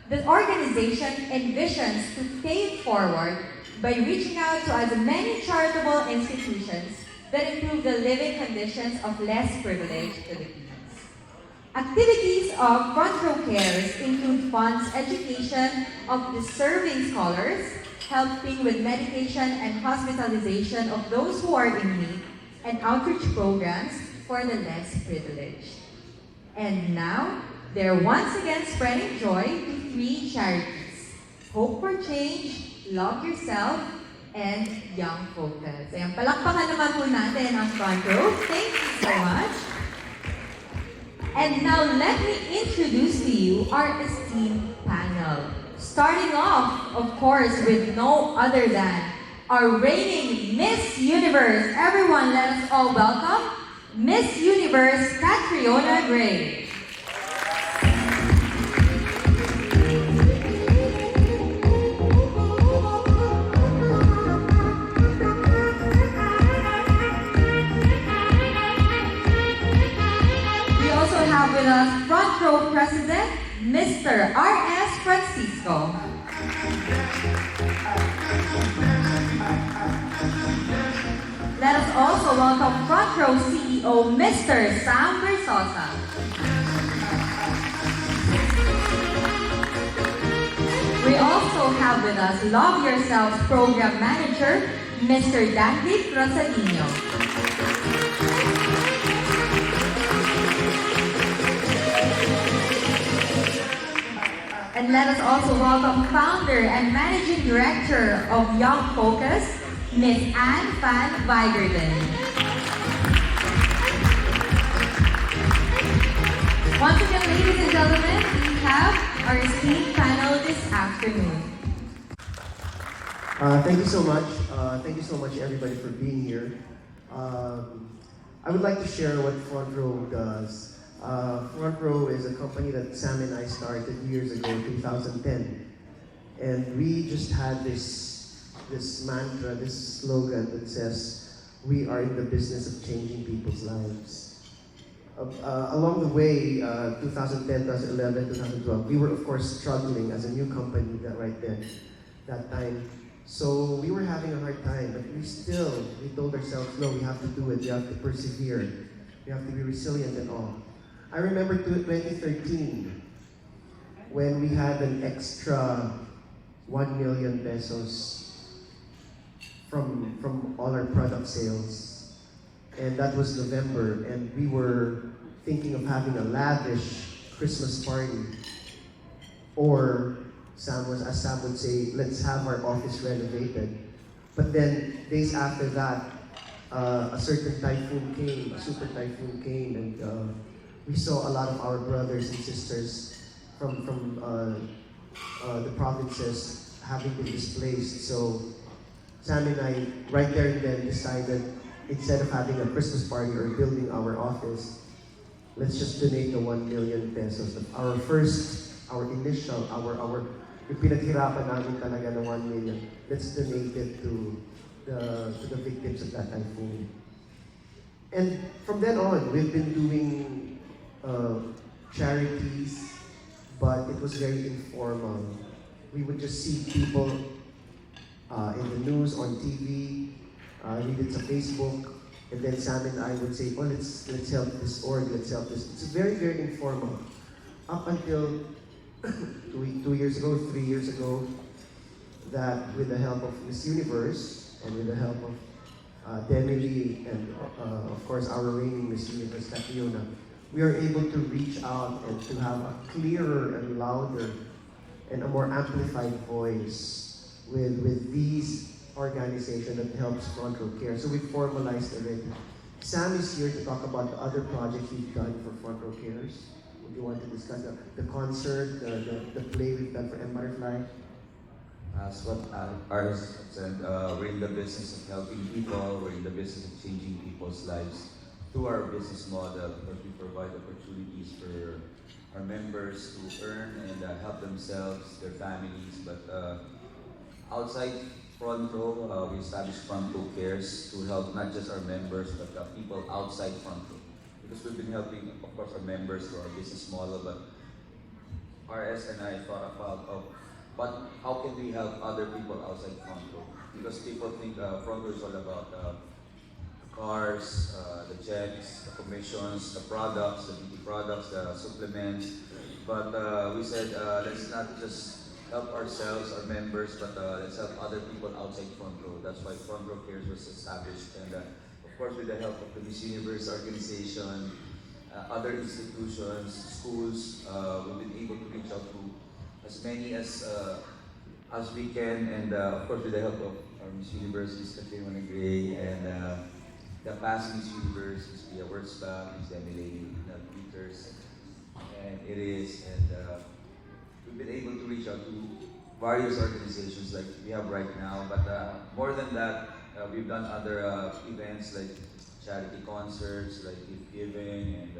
The organization envisions to pay it forward by reaching out to as many charitable institutions that improve the living conditions of less privileged Filipinos. Activities of FRONTROWCARES include funds education of deserving scholars, helping with medication and hospitalization of those who are in need, and outreach programs for the less privileged. And now, they're once again spreading joy to three charities: Hope for Change, Love Yourself, and Young Focus. Ayan, palakpakan naman po natin ang front row. Thank you so much. And now, let me introduce to you our esteemed panel. Starting off, of course, with no other than our reigning Miss Universe. Everyone, let us all welcome Miss Universe Catriona Gray. Have with us Front Row President, Mr. R.S. Francisco. Let us also welcome Front Row CEO, Mr. Sam Versosa. We also have with us Love Yourself Program Manager, Mr. David Rosalino. And let us also welcome Founder and Managing Director of Young Focus, Ms. Anne Van Weigerden. Once again, ladies and gentlemen, we have our esteemed panel this afternoon. Thank you so much. Thank you so much, everybody, for being here. I would like to share what Frontrow does. Frontrow is a company that Sam and I started years ago, 2010. And we just had this mantra, this slogan that says, we are in the business of changing people's lives. Along the way, 2010, 2011, 2012, we were of course struggling as a new company that time. So we were having a hard time, but we told ourselves, no, we have to do it, we have to persevere, we have to be resilient and all. I remember 2013 when we had an extra 1 million pesos from all our product sales. And that was November, and we were thinking of having a lavish Christmas party. Or as Sam would say, let's have our office renovated. But then days after that, a certain typhoon came, a super typhoon came, and we saw a lot of our brothers and sisters from the provinces having been displaced. So Sam and I, right there and then, decided instead of having a Christmas party or building our office, let's just donate the 1 million pesos. Our initial, yung pinaghirapan namin talaga na 1 million. Let's donate it to the victims of that typhoon. And from then on, we've been doing charities, but it was very informal. We would just see people in the news, on TV, read it on Facebook, and then Sam and I would say, oh, let's help this org, let's help this. It's very, very informal. Up until 2 years ago, 3 years ago, that with the help of Miss Universe and with the help of Demily and of course our reigning Miss Universe, Catriona, we are able to reach out and to have a clearer and louder and a more amplified voice with these organizations that helps FRONTROWCARES. So we formalized already. Sam is here to talk about the other projects we've done for FRONTROWCARES. Would you want to discuss the concert, the play we've done for M. Butterfly? As what Ars said, we're in the business of helping people, we're in the business of changing people's lives through our business model, where we provide opportunities for our members to earn and help themselves, their families. But outside Frontrow, we established FRONTROWCARES to help not just our members, but people outside Frontrow. Because we've been helping, of course, our members through our business model, but RS and I thought about but how can we help other people outside Frontrow? Because people think Frontrow is all about the cars, the checks, the commissions, the products, the beauty products, the supplements. But we said let's not just help ourselves, our members, but let's help other people outside Frontrow. That's why FRONTROWCARES was established. And of course, with the help of the Miss Universe organization, other institutions, schools, we've been able to reach out to as many as we can. And of course, with the help of our Miss Universe, Miss Catriona Gray, and the past Miss Universe, Miss Pia Wurzbach, Miss Emily Peters, and it is. And we've been able to reach out to various organizations like we have right now. But more than that, we've done other events like charity concerts, like gift giving, and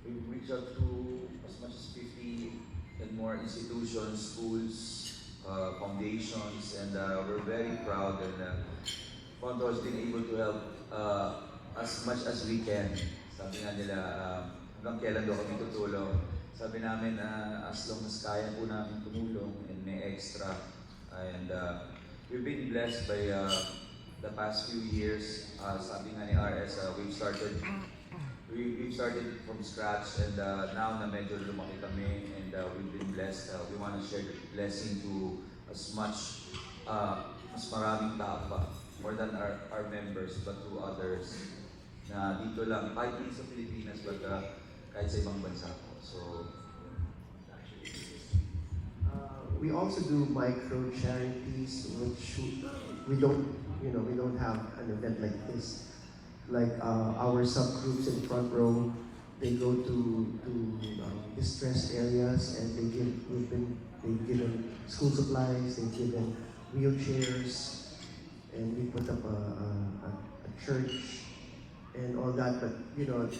we've reached out to as much as 50 and more institutions, schools, foundations, and we're very proud. And Frontrow has been able to help as much as we can. Sabi nga nila, hanggang kailan daw kami tutulong. Sabi namin, as long as kaya po namin tumulong and may extra. And we've been blessed by the past few years. Sabi nga ni RS, we've started from scratch, and now na medyo lumaki kami, and we've been blessed. We want to share the blessing to as maraming tao pa, more than our members, but to others na dito lang, kahit din sa Pilipinas, but kahit sa ibang bansa po. So, we also do micro charities, which we don't have an event like this. Like our subgroups in Front Row, they go to distressed areas, and they've given school supplies, they've given wheelchairs, and we put up a church and all that. But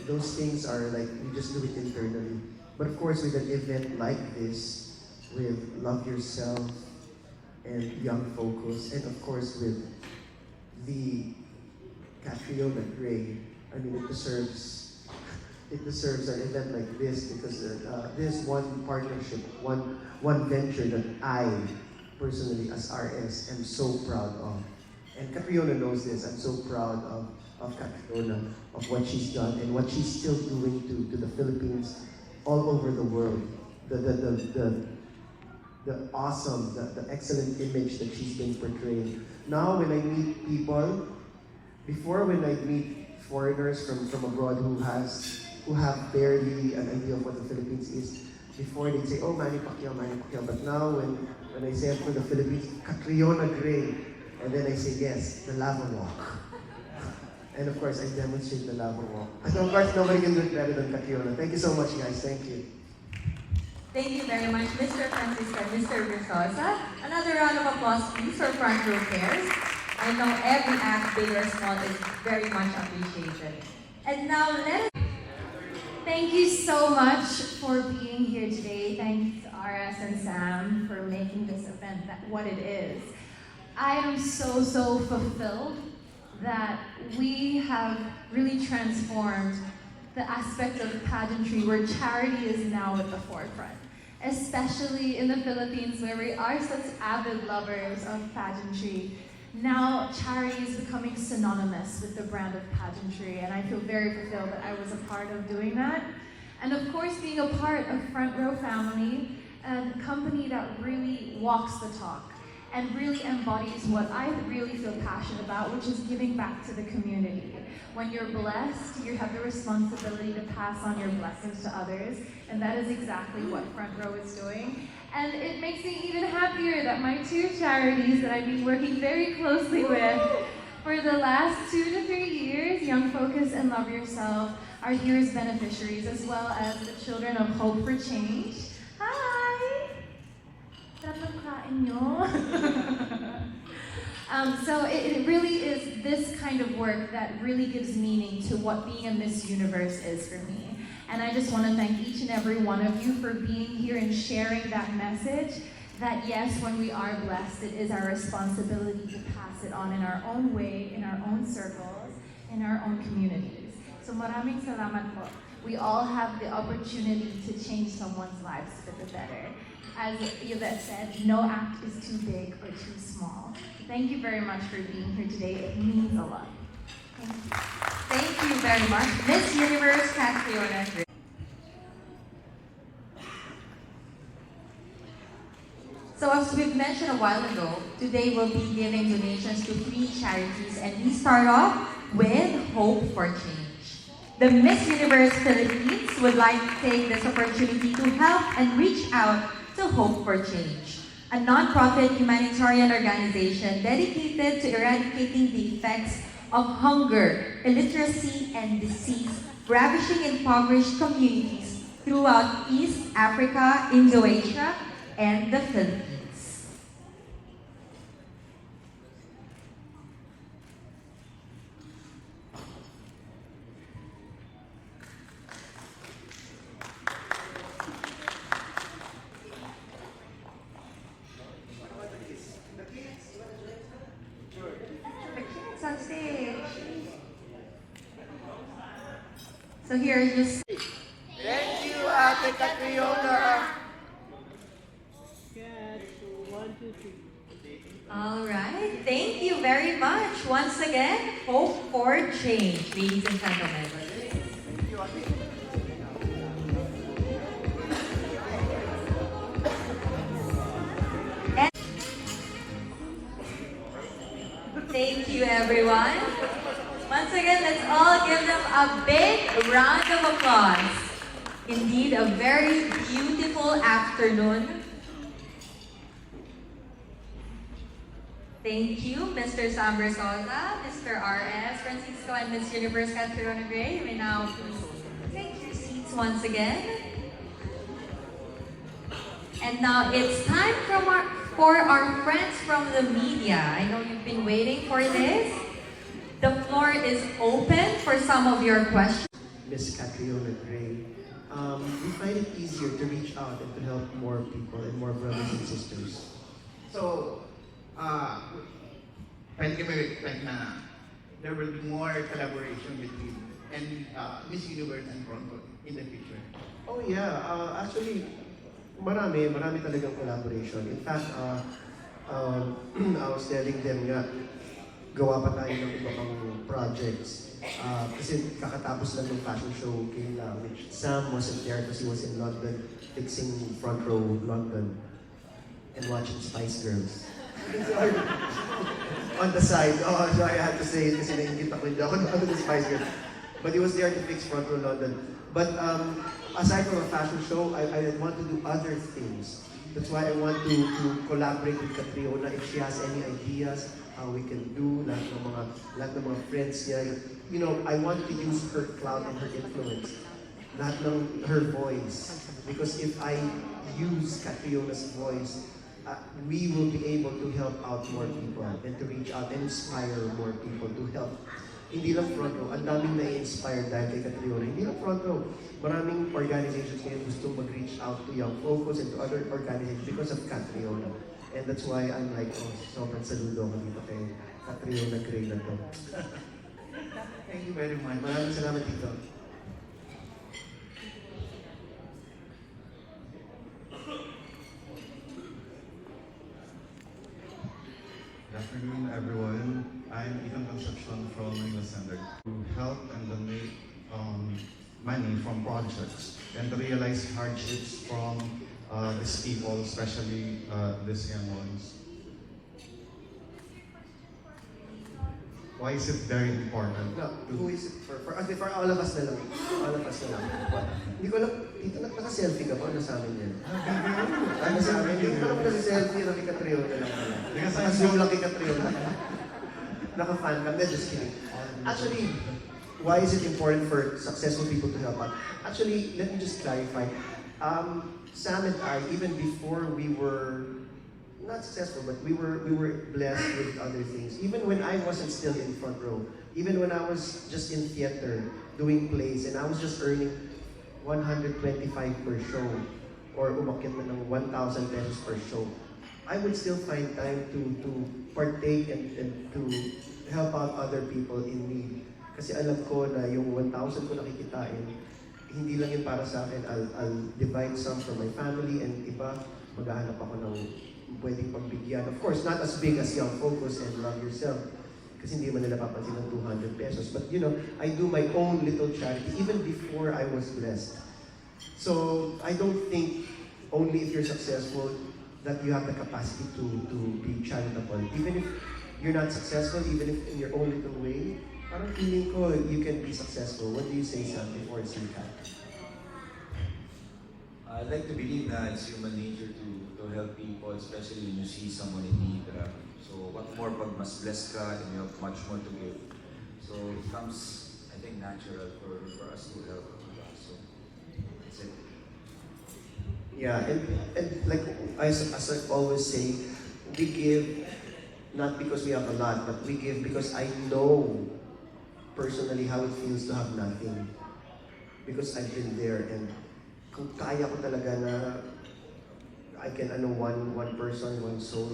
those things are like, we just do it internally. But of course, with an event like this, with Love Yourself and Young Focus, and of course with the Catriona Gray, I mean, it deserves an event like this, because this one partnership, one venture that I personally, as RS, am so proud of. And Catriona knows this. I'm so proud of Catriona, of what she's done and what she's still doing to the Philippines, all over the world. The awesome, the excellent image that she's been portraying. Now when I meet people, before when I meet foreigners from abroad who have barely an idea of what the Philippines is, before they'd say, oh, Manny Pacquiao. But now when I say I'm from the Philippines, Catriona Gray, and then I say, yes, the lava walk. And of course, I demonstrate the lava walk. And of course, nobody can do it better than Catriona. Thank you so much, guys. Thank you. Thank you very much, Mr. Francisco and Mr. Versosa. Another round of applause, please, for FRONTROWCARES. I know every act, big or small, is very much appreciated. And now, let us... Thank you so much for being here today. Thanks, RS and Sam, for making this event what it is. I am so fulfilled that we have really transformed the aspect of pageantry where charity is now at the forefront. Especially in the Philippines, where we are such avid lovers of pageantry. Now charity is becoming synonymous with the brand of pageantry, and I feel very fulfilled that I was a part of doing that. And of course, being a part of Front Row Family, a company that really walks the talk and really embodies what I really feel passionate about, which is giving back to the community. When you're blessed, you have the responsibility to pass on your blessings to others, and that is exactly what Front Row is doing. And it makes me even happier that my two charities that I've been working very closely with for the last 2 to 3 years, Young Focus and Love Yourself, are here as beneficiaries, as well as the Children of Hope for Change. Hi! So it really is this kind of work that really gives meaning to what being a Miss Universe is for me. And I just want to thank each and every one of you for being here and sharing that message, that yes, when we are blessed, it is our responsibility to pass it on in our own way, in our own circles, in our own communities. So maraming salamat po. We all have the opportunity to change someone's lives for the better. As Yvette said, no act is too big or too small. Thank you very much for being here today. It means a lot. Thank you. Thank you very much, Miss Universe Catriona. So as we've mentioned a while ago, today we'll be giving donations to 3 charities, and we start off with Hope for Change. The Miss Universe Philippines would like to take this opportunity to help and reach out to Hope for Change, a non-profit humanitarian organization dedicated to eradicating the effects of hunger, illiteracy, and disease ravaging impoverished communities throughout East Africa, Indonesia, and the Philippines. It's on stage. So here is just Thank you, Ate Catriona. all right. Thank you very much. Once again, Hope for Change, ladies and gentlemen. And thank you, everyone. Once again, let's all give them a big round of applause. Indeed, a very beautiful afternoon. Thank you, Mr. Sam Bersosa, Mr. R.S. Francisco, and Miss Universe Catriona Gray. You may now please take your seats once again. And now it's time for our friends from the media. I know you've been waiting for this. The floor is open for some of your questions. Miss Catriona Gray, we find it easier to reach out and to help more people and more brothers and sisters. So, pwede kami expect na there will be more collaboration between Miss Universe and Frontrow in the future. Oh yeah, actually, marami talagang collaboration. In fact, I was telling them nga, gawa pa tayo ng iba pang projects. Kasi kakatapos lang ng fashion show kayla, which Sam wasn't there because he was in London fixing Frontrow London and watching Spice Girls. On the side. Oh, so I had to say it kasi naingit ako, hindi ako nakano ng Spice Girls. But he was there to fix Frontrow London. But aside from a fashion show, I want to do other things. That's why I want to collaborate with Catriona if she has any ideas how we can do, lahat ng mga friends niya. You know, I want to use her clout and her influence, lahat ng her voice. Because if I use Catriona's voice, we will be able to help out more people and to reach out and inspire more people to help. Hindi lang Frontrow, ang daming na-inspire dahil kay Catriona. Hindi lang Frontrow, maraming organizations ngayon gusto mag-reach out to young folks and to other organizations because of Catriona. And that's why I'm like, oh, sobrang saludo ako dito kay Catriona Gray na to. Thank you very much. Maraming salamat dito. Good afternoon, everyone. I'm Ethan Concepcion from English Center to help and donate money from projects and to realize hardships from these people, especially these young ones. Why is it very important? No, who is it for all of us na lang. All of us na lang. Hindi ko alam, dito naka-selfie ka ba? Ano sa amin yan? Ano sa amin? Hindi ko alam nasa-selfie na kay Catriona lang pala. Naka-zoom lang kay Catriona. Naka-fan cam. Just kidding. Actually, why is it important for successful people to help out? Actually, let me just clarify. Sam and I, even before we were not successful, but we were blessed with other things. Even when I wasn't still in Frontrow, even when I was just in theater doing plays, and I was just earning 125 per show, or umakyat na ng 1,000 pesos per show, I would still find time to partake and to help out other people in need. Kasi alam ko na yung 1,000 ko nakikitain, hindi lang yun para sa akin. I'll divide some for my family and iba, maghahanap ako ng pwedeng pagbigyan. Of course, not as big as Young Focus and Love Yourself kasi hindi man nila papansin ng 200 pesos. But you know, I do my own little charity even before I was blessed. So I don't think only if you're successful that you have the capacity to be charitable. Even if you're not successful, even if in your own little way, parang feeling ko you can be successful. What do you say, Sam, before it's you, Kat? I'd like to believe that it's human nature to help people, especially when you see someone in need. So what more pag mas blessed ka and you have much more to give. So it comes, I think, natural for us to help. So that's it. Yeah, and like as I always say, we give not because we have a lot, but we give because I know personally how it feels to have nothing. Because I've been there, and kung kaya ko talaga na I can one person, one soul,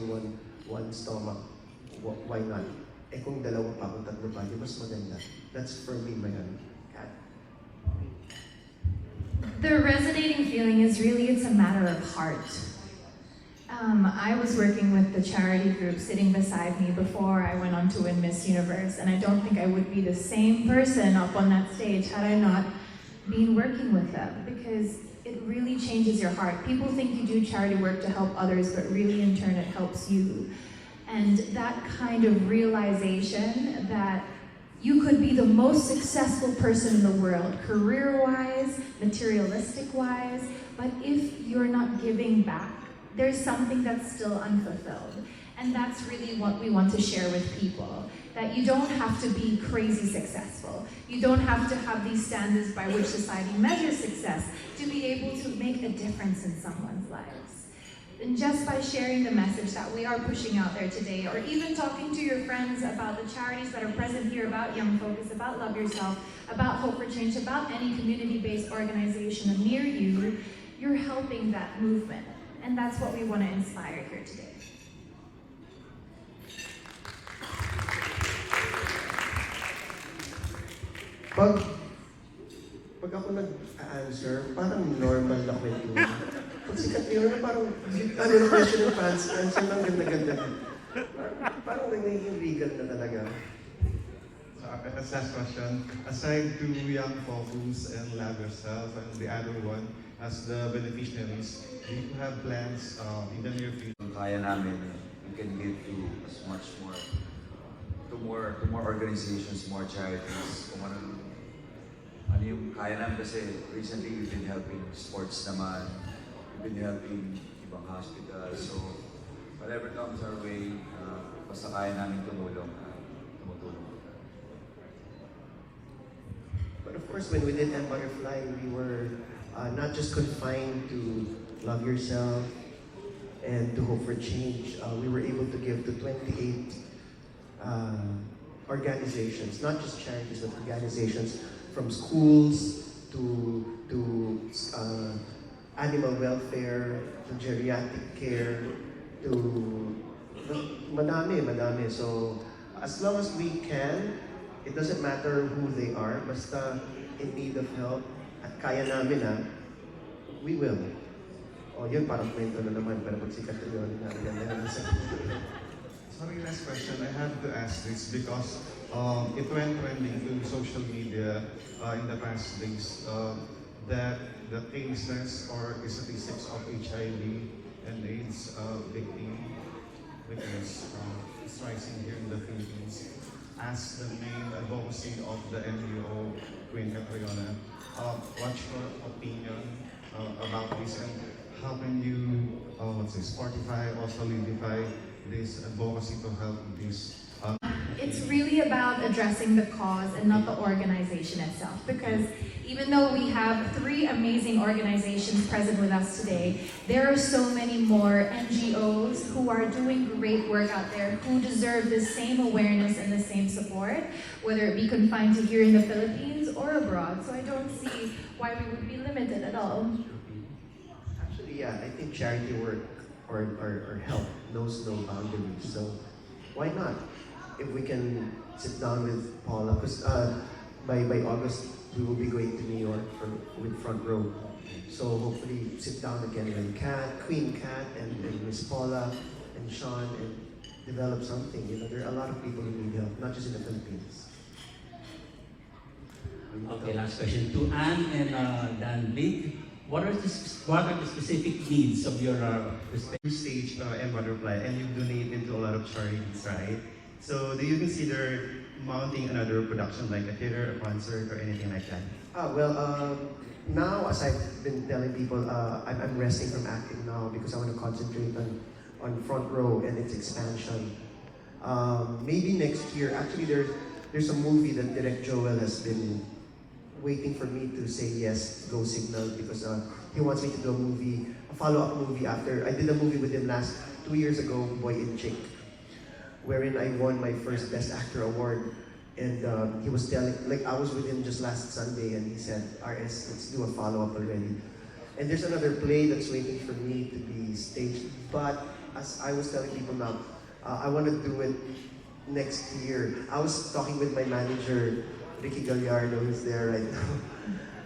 one stomach, why not? Eh kung dalawa pa, kung tatlo pa, di mas maganda. That's for me, my Kat. The resonating feeling is really, it's a matter of heart. I was working with the charity group sitting beside me before I went on to win Miss Universe, and I don't think I would be the same person up on that stage had I not been working with them, because it really changes your heart. People think you do charity work to help others, but really in turn it helps you. And that kind of realization that you could be the most successful person in the world, career-wise, materialistic-wise, but if you're not giving back, there's something that's still unfulfilled. And that's really what we want to share with people, that you don't have to be crazy successful. You don't have to have these standards by which society measures success to be able to make a difference in someone's lives. And just by sharing the message that we are pushing out there today, or even talking to your friends about the charities that are present here, about Young Focus, about Love Yourself, about Hope for Change, about any community-based organization near you, you're helping that movement. And that's what we want to inspire here today. Pag ako nag-answer, parang normal na kwento. Pag si Catriona, parang, na question ng fans, answer lang ganda-ganda. Parang nagiging legal na talaga. So, as last question, aside to Young Focus and Love Yourself and the other one as the beneficiaries, do you have plans in the near future? Kung kaya namin, we can give to as much more, to more organizations, more charities. Kung ano yung kaya namin, kasi recently we've been helping sports naman, we've been helping ibang hospitals, so whatever comes our way, basta kaya namin tumulong. But of course, when we did Empire Fly, we were not just confined to Love Yourself and to Hope for Change. We were able to give to 28 organizations, not just charities, but organizations from schools to animal welfare, to geriatric care, to madami. So as long as we can, it doesn't matter who they are, basta in need of help at kaya namin we will. O yun, parang kwento na naman, pero pag sikat na yun, ganda naman sa Sorry, last question. I have to ask this because it went trending to social media in the past days that the cases or statistics of HIV and AIDS victims is rising here in the Philippines. As the main advocacy of the NGO, Queen Catriona, what's your opinion about this, and how can you fortify or solidify this advocacy to help this? It's really about addressing the cause and not the organization itself, because even though we have 3 amazing organizations present with us today, there are so many more NGOs who are doing great work out there who deserve the same awareness and the same support, whether it be confined to here in the Philippines or abroad. So I don't see why we would be limited at all. Actually, yeah, I think charity work or help knows no boundaries. So why not? If we can sit down with Paula, because by August we will be going to New York with Frontrow. So hopefully sit down again with Queen Cat, and Miss Paula and Sean and develop something. You know, there are a lot of people who need help, not just in the Philippines. Okay, last question to Anne and Dan Vic. What are the specific needs of your respective Stage and Butterfly, and you donate into a lot of charities, right? So do you consider mounting another production like a theater, a concert, or anything like that? Now, as I've been telling people, I'm resting from acting now because I want to concentrate on Frontrow and its expansion. Maybe next year, actually there's a movie that Direct Joel has been waiting for me to say yes, go signal, because he wants me to do a follow-up movie after, I did a movie with him 2 years ago, Boy in Chick, wherein I won my first Best Actor award. And he was telling, like, I was with him just last Sunday, and he said, RS, let's do a follow-up already. And there's another play that's waiting for me to be staged. But as I was telling people now, I want to do it next year. I was talking with my manager, Ricky Gallardo, who's there right now.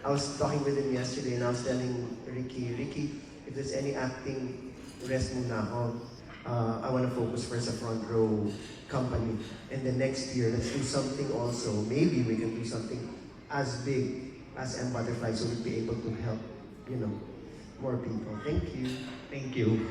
I was talking with him yesterday, and I was telling Ricky, if there's any acting, rest muna ako. I want to focus first sa Frontrow company. And then next year, let's do something also. Maybe we can do something as big as M Butterfly, so we'll be able to help, you know, more people. Thank you. Thank you.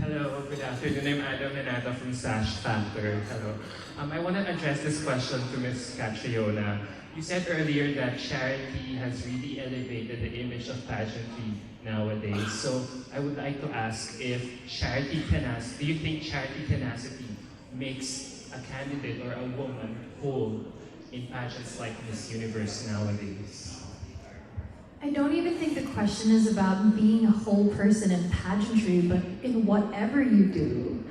Hello, good afternoon. I'm Adam Menata from Sash Factor. Hello. I want to address this question to Ms. Catriona. You said earlier that charity has really elevated the image of pageantry nowadays. So I would like to ask if do you think charity tenacity makes a candidate or a woman whole in pageants like Miss Universe nowadays? I don't even think the question is about being a whole person in pageantry, but in whatever you do.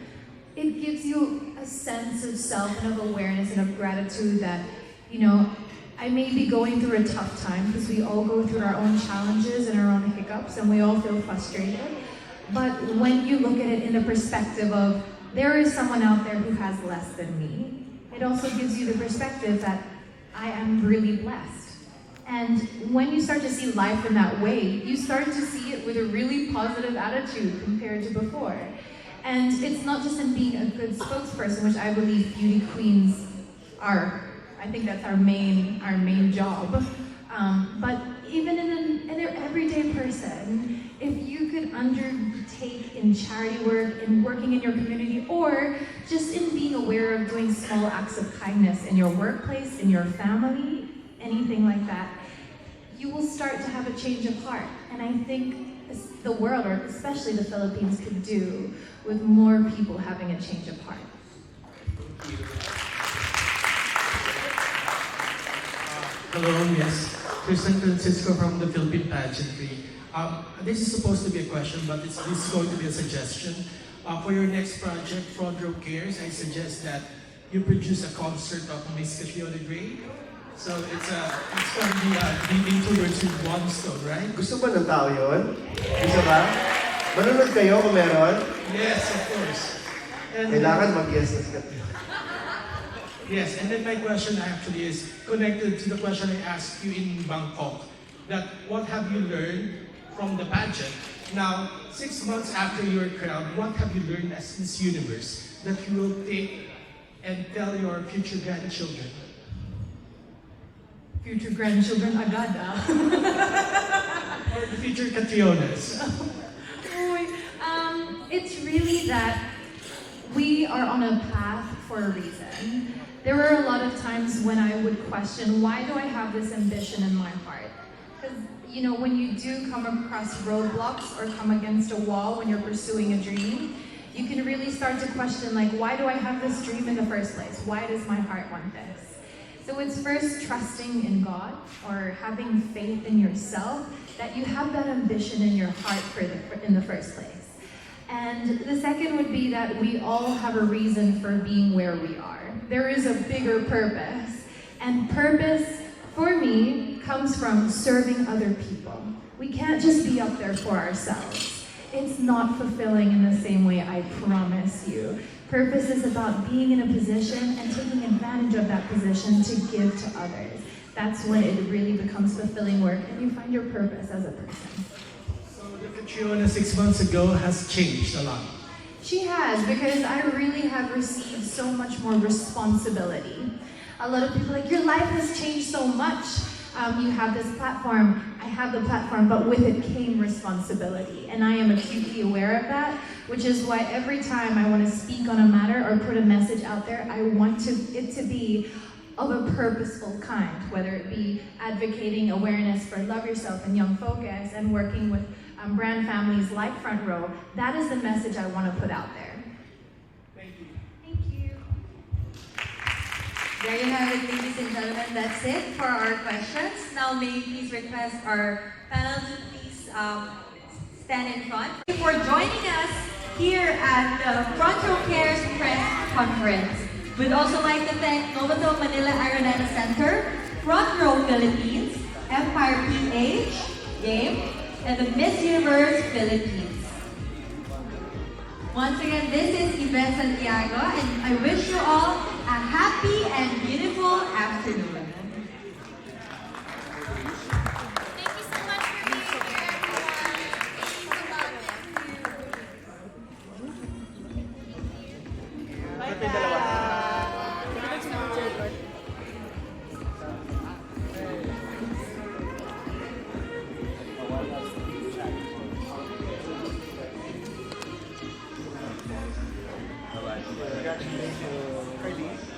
It gives you a sense of self and of awareness and of gratitude that, you know, I may be going through a tough time because we all go through our own challenges and our own hiccups and we all feel frustrated. But when you look at it in the perspective of there is someone out there who has less than me, it also gives you the perspective that I am really blessed. And when you start to see life in that way, you start to see it with a really positive attitude compared to before. And it's not just in being a good spokesperson, which I believe beauty queens are. I think that's our main job. But even in an everyday person, if you could undertake in charity work, in working in your community, or just in being aware of doing small acts of kindness in your workplace, in your family, anything like that, you will start to have a change of heart. And I think the world, or especially the Philippines, could do with more people having a change of heart. Thank you. Hello, yes. Kristen Francisco from the Philippine Pageantry. This is supposed to be a question, but this is going to be a suggestion. For your next project, FRONTROWCARES, I suggest that you produce a concert of Miss Catriona Gray. So it's going to be beating two birds with one stone, right? Gusto ba ng tao yun? Gusto ba? Manunod kayo kung meron? Yes, of course. And, Kailangan mag-yes na sikat. yes, and then my question actually is connected to the question I asked you in Bangkok. That what have you learned from the pageant? Now, 6 months after your crown, what have you learned as Miss Universe that you will take and tell your future grandchildren? Future grandchildren, agad Or the future Catrionas? It's really that we are on a path for a reason. There were a lot of times when I would question, why do I have this ambition in my heart? Because, you know, when you do come across roadblocks or come against a wall when you're pursuing a dream, you can really start to question, like, why do I have this dream in the first place? Why does my heart want this? So it's first trusting in God or having faith in yourself that you have that ambition in your heart in the first place. And the second would be that we all have a reason for being where we are. There is a bigger purpose. And purpose, for me, comes from serving other people. We can't just be up there for ourselves. It's not fulfilling in the same way, I promise you. Purpose is about being in a position and taking advantage of that position to give to others. That's when it really becomes fulfilling work and you find your purpose as a person. So the Catriona 6 months ago has changed a lot. She has, because I really have received so much more responsibility. A lot of people are like, your life has changed so much. You have this platform, I have the platform, but with it came responsibility. And I am acutely aware of that, which is why every time I want to speak on a matter or put a message out there, I want it to be of a purposeful kind, whether it be advocating awareness for Love Yourself and Young Focus and working with brand families like Frontrow. That is the message I want to put out there. Thank you. Thank you. There you have it, ladies and gentlemen. That's it for our questions. Now, may you please request our panel to please stand in front. Thank you for joining us here at the FRONTROWCARES press conference. We'd also like to thank Novotel Manila Araneta Center, Frontrow Philippines, FRPH, Game, and the Miss Universe Philippines. Once again, this is Yvette Santiago, and I wish you all a happy and beautiful afternoon. Thank you so much for being here, everyone. Thanks a lot. Thank you. Bye-bye. Congratulations.